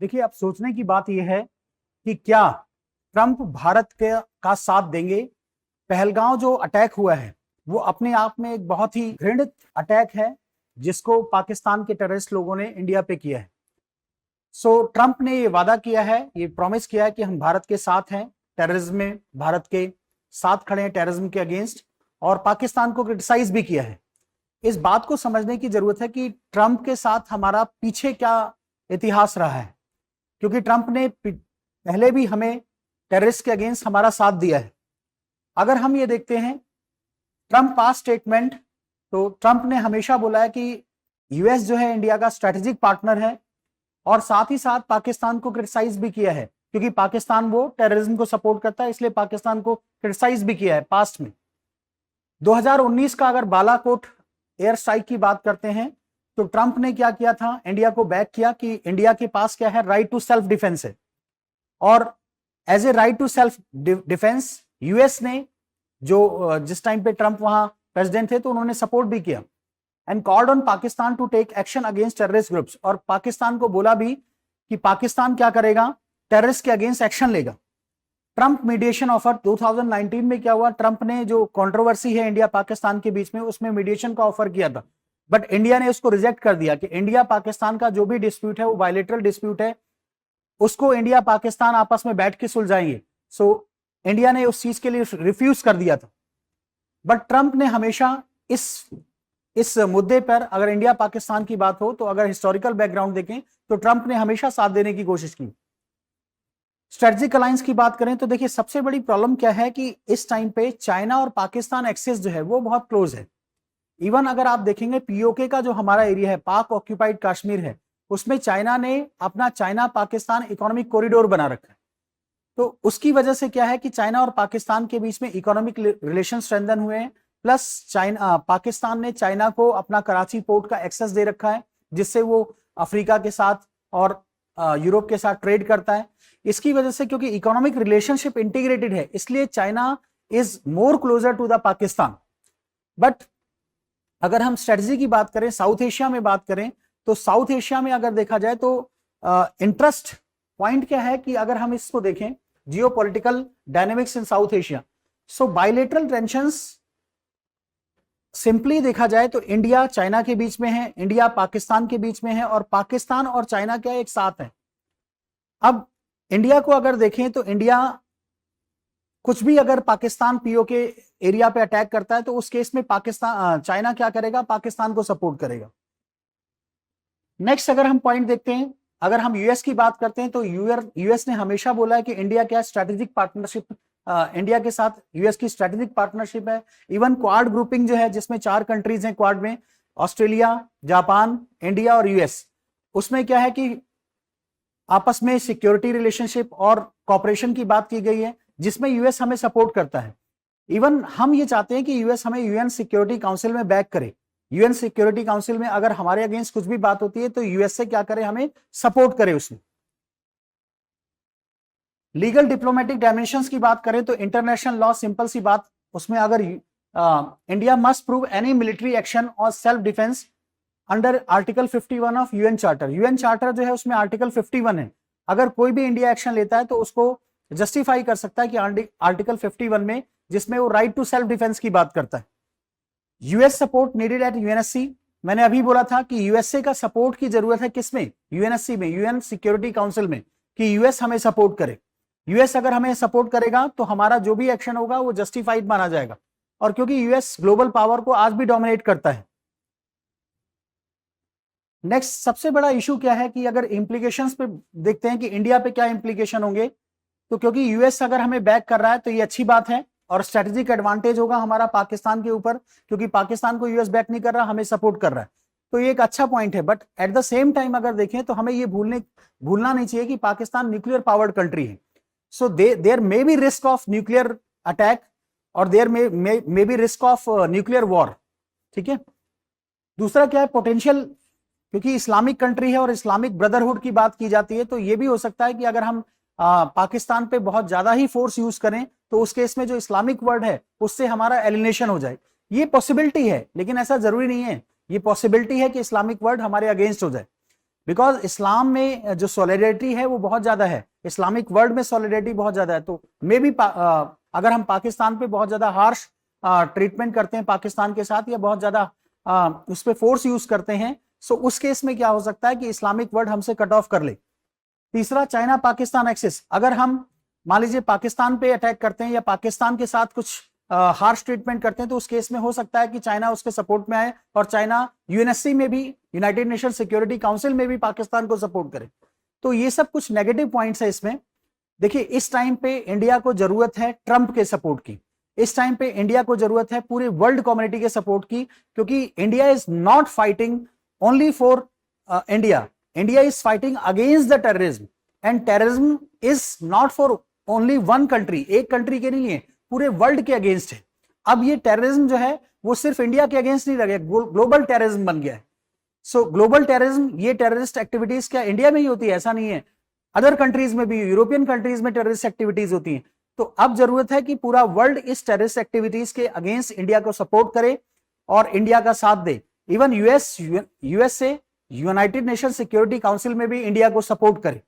देखिए, अब सोचने की बात यह है कि क्या ट्रंप भारत के का साथ देंगे। पहलगांव जो अटैक हुआ है वो अपने आप में एक बहुत ही घृणित अटैक है जिसको पाकिस्तान के टेररिस्ट लोगों ने इंडिया पे किया है। सो ट्रंप ने ये वादा किया है, ये प्रॉमिस किया है कि हम भारत के साथ हैं, टेररिज्म में भारत के साथ खड़े हैं, टेररिज्म के अगेंस्ट, और पाकिस्तान को क्रिटिसाइज भी किया है। इस बात को समझने की जरूरत है कि ट्रंप के साथ हमारा पीछे क्या इतिहास रहा है, क्योंकि ट्रंप ने पहले भी हमें टेररिस्ट के अगेंस्ट हमारा साथ दिया है। अगर हम ये देखते हैं ट्रंप पास्ट स्टेटमेंट, तो ट्रंप ने हमेशा बोला है कि यूएस जो है इंडिया का स्ट्रेटेजिक पार्टनर है, और साथ ही साथ पाकिस्तान को क्रिटिसाइज भी किया है, क्योंकि पाकिस्तान वो टेररिज्म को सपोर्ट करता है, इसलिए पाकिस्तान को क्रिटिसाइज भी किया है पास्ट में। 2019 का अगर बालाकोट एयर स्ट्राइक की बात करते हैं तो ट्रंप ने क्या किया था, इंडिया को बैक किया कि इंडिया के पास क्या है, राइट टू सेल्फ डिफेंस है, और as a right to self defence US ने जो जिस टाइम पे ट्रंप वहां प्रेसिडेंट थे तो उन्होंने सपोर्ट भी किया and called on Pakistan to take action against terrorist groups, और पाकिस्तान को बोला भी कि पाकिस्तान क्या करेगा, टेररिस्ट के अगेंस्ट एक्शन लेगा। ट्रंप मीडिएशन ऑफर 2019 में क्या हुआ, ट्रंप ने जो कंट्रोवर्सी है इंडिया पाकिस्तान के बीच में उसमें मीडिएशन का ऑफर किया था, बट इंडिया ने उसको रिजेक्ट कर दिया कि इंडिया पाकिस्तान का जो भी डिस्प्यूट है वो बायलैटरल डिस्प्यूट है, उसको इंडिया पाकिस्तान आपस में बैठ के सुलझाएंगे। सो इंडिया ने उस चीज के लिए रिफ्यूज कर दिया था। बट ट्रंप ने हमेशा इस मुद्दे पर, अगर इंडिया पाकिस्तान की बात हो तो अगर हिस्टोरिकल बैकग्राउंड देखें तो ट्रंप ने हमेशा साथ देने की कोशिश की। स्ट्रेटेजिक अलायंस की बात करें तो देखिए सबसे बड़ी प्रॉब्लम क्या है कि इस टाइम पे चाइना और पाकिस्तान एक्सेस जो है वो बहुत क्लोज है। इवन अगर आप देखेंगे पीओके का जो हमारा एरिया है, पाक ऑक्यूपाइड कश्मीर है, उसमें चाइना ने अपना चाइना पाकिस्तान इकोनॉमिक कॉरिडोर बना रखा है। तो उसकी वजह से क्या है कि चाइना और पाकिस्तान के बीच में इकोनॉमिक रिलेशन स्ट्रेंथन हुए हैं, प्लस पाकिस्तान ने चाइना को अपना कराची पोर्ट का एक्सेस दे रखा है, जिससे वो अफ्रीका के साथ और यूरोप के साथ ट्रेड करता है। इसकी वजह से, क्योंकि इकोनॉमिक रिलेशनशिप इंटीग्रेटेड है, इसलिए China is more closer to the Pakistan. But अगर हम स्ट्रेटजी की बात करें, साउथ एशिया में बात करें, तो साउथ एशिया में अगर देखा जाए तो इंटरेस्ट पॉइंट क्या है कि अगर हम इसको देखें जियोपॉलिटिकल डायनेमिक्स इन साउथ एशिया, सो बायलेटरल टेंशंस सिंपली देखा जाए तो इंडिया चाइना के बीच में है, इंडिया पाकिस्तान के बीच में है, और पाकिस्तान और चाइना क्या एक साथ है। अब इंडिया को अगर देखें तो इंडिया कुछ भी अगर पाकिस्तान पीओके एरिया पे अटैक करता है तो उस केस में पाकिस्तान चाइना क्या करेगा, पाकिस्तान को सपोर्ट करेगा। नेक्स्ट अगर हम पॉइंट देखते हैं, अगर हम यूएस की बात करते हैं तो यूएस ने हमेशा बोला है कि इंडिया क्या स्ट्रेटेजिक पार्टनरशिप, इंडिया के साथ यूएस की स्ट्रेटेजिक पार्टनरशिप है। इवन क्वाड ग्रुपिंग जो है, जिसमें 4 कंट्रीज हैं क्वाड में, ऑस्ट्रेलिया, जापान, इंडिया और यूएस, उसमें क्या है कि आपस में सिक्योरिटी रिलेशनशिप और कॉपरेशन की बात की गई है, जिसमें यूएस हमें सपोर्ट करता है। इवन हम ये चाहते हैं कि यूएस हमें यूएन सिक्योरिटी काउंसिल में बैक करे। यूएन सिक्योरिटी काउंसिल में अगर हमारे अगेंस्ट कुछ भी बात होती है तो यूएस से क्या करे, हमें सपोर्ट करे उसमें। लीगल डिप्लोमेटिक डायमेंशंस की बात करें तो इंटरनेशनल लॉ, सिंपल सी बात, उसमें अगर India must prove any military action और self defence under article 51 of UN charter. UN charter जो है उसमें आर्टिकल 51 है, अगर कोई भी इंडिया एक्शन लेता है तो उसको जस्टिफाई कर सकता है कि आर्टिकल 51 में, जिसमें वो राइट टू सेल्फ डिफेंस की बात करता है। US support needed eight UNSC, मैंने अभी बोला था कि यूएसए का सपोर्ट की जरूरत है किसमें, यूएनएससी में, यूएन सिक्योरिटी काउंसिल में, कि यूएस हमें सपोर्ट करे। यूएस अगर हमें सपोर्ट करेगा तो हमारा जो भी एक्शन होगा वो जस्टिफाइड माना जाएगा, और क्योंकि यूएस ग्लोबल पावर को आज भी डोमिनेट करता है। नेक्स्ट सबसे बड़ा इशू क्या है कि अगर इंप्लीकेशंस पे देखते हैं कि इंडिया पे क्या इंप्लीकेशन होंगे, तो क्योंकि यूएस अगर हमें बैक कर रहा है तो ये अच्छी बात है और स्ट्रेटेजिक एडवांटेज होगा हमारा पाकिस्तान के ऊपर, क्योंकि पाकिस्तान को यूएस बैक नहीं कर रहा, हमें सपोर्ट कर रहा है, तो ये एक अच्छा पॉइंट है। But at the same time अगर देखें तो हमें ये भूलना नहीं चाहिए कि पाकिस्तान न्यूक्लियर पावर्ड कंट्री है। So there may be risk of nuclear attack और there may be risk of nuclear war. ठीक है, दूसरा क्या है, पोटेंशियल, क्योंकि इस्लामिक कंट्री है और इस्लामिक ब्रदरहुड की बात की जाती है, तो ये भी हो सकता है कि अगर हम पाकिस्तान पे बहुत ज्यादा ही फोर्स यूज करें तो उस केस में जो इस्लामिक वर्ड है उससे हमारा एलिमिनेशन हो जाए। ये पॉसिबिलिटी है, लेकिन ऐसा जरूरी नहीं है। ये पॉसिबिलिटी है कि इस्लामिक वर्ड हमारे अगेंस्ट हो जाए, बिकॉज इस्लाम में जो सॉलिडेरिटी है वो बहुत ज्यादा है, इस्लामिक वर्ल्ड में सॉलिडेरिटी बहुत ज्यादा है। तो मे बी अगर हम पाकिस्तान पे बहुत ज्यादा हार्श ट्रीटमेंट करते हैं पाकिस्तान के साथ, या बहुत ज्यादा उस पर फोर्स यूज करते हैं, सो उस केस में क्या हो सकता है कि इस्लामिक वर्ल्ड हमसे कट ऑफ कर ले। तीसरा, चाइना पाकिस्तान एक्सिस, अगर हम मान लीजिए पाकिस्तान पे अटैक करते हैं या पाकिस्तान के साथ कुछ हार्श ट्रीटमेंट करते हैं, तो उस केस में हो सकता है कि चाइना उसके सपोर्ट में आए और चाइना यूएनएससी में भी, यूनाइटेड नेशन सिक्योरिटी काउंसिल में भी पाकिस्तान को सपोर्ट करे। तो ये सब कुछ नेगेटिव पॉइंट्स है इसमें। देखिए, इस टाइम पे इंडिया को जरूरत है ट्रंप के सपोर्ट की, इस टाइम पे इंडिया को जरूरत है पूरे वर्ल्ड कम्युनिटी के सपोर्ट की, क्योंकि India is not fighting only for India, India is fighting against the terrorism, and terrorism is not for only one country, एक कंट्री के नहीं है, पूरे वर्ल्ड के अगेंस्ट है। अब ये टेररिज्म जो है वो सिर्फ इंडिया के अगेंस्ट नहीं रह गया, ग्लोबल टेररिज्म बन गया है। सो ग्लोबल टेररिज्म, ये टेररिस्ट एक्टिविटीज क्या इंडिया में ही होती है? ऐसा नहीं है, अदर कंट्रीज में भी, यूरोपियन कंट्रीज में टेररिस्ट एक्टिविटीज होती हैं। तो अब जरूरत है कि पूरा वर्ल्ड इस टेररिस्ट एक्टिविटीज के अगेंस्ट इंडिया को सपोर्ट करे और इंडिया का साथ दे। Even USA, United Nation Security Council में भी इंडिया को सपोर्ट करे।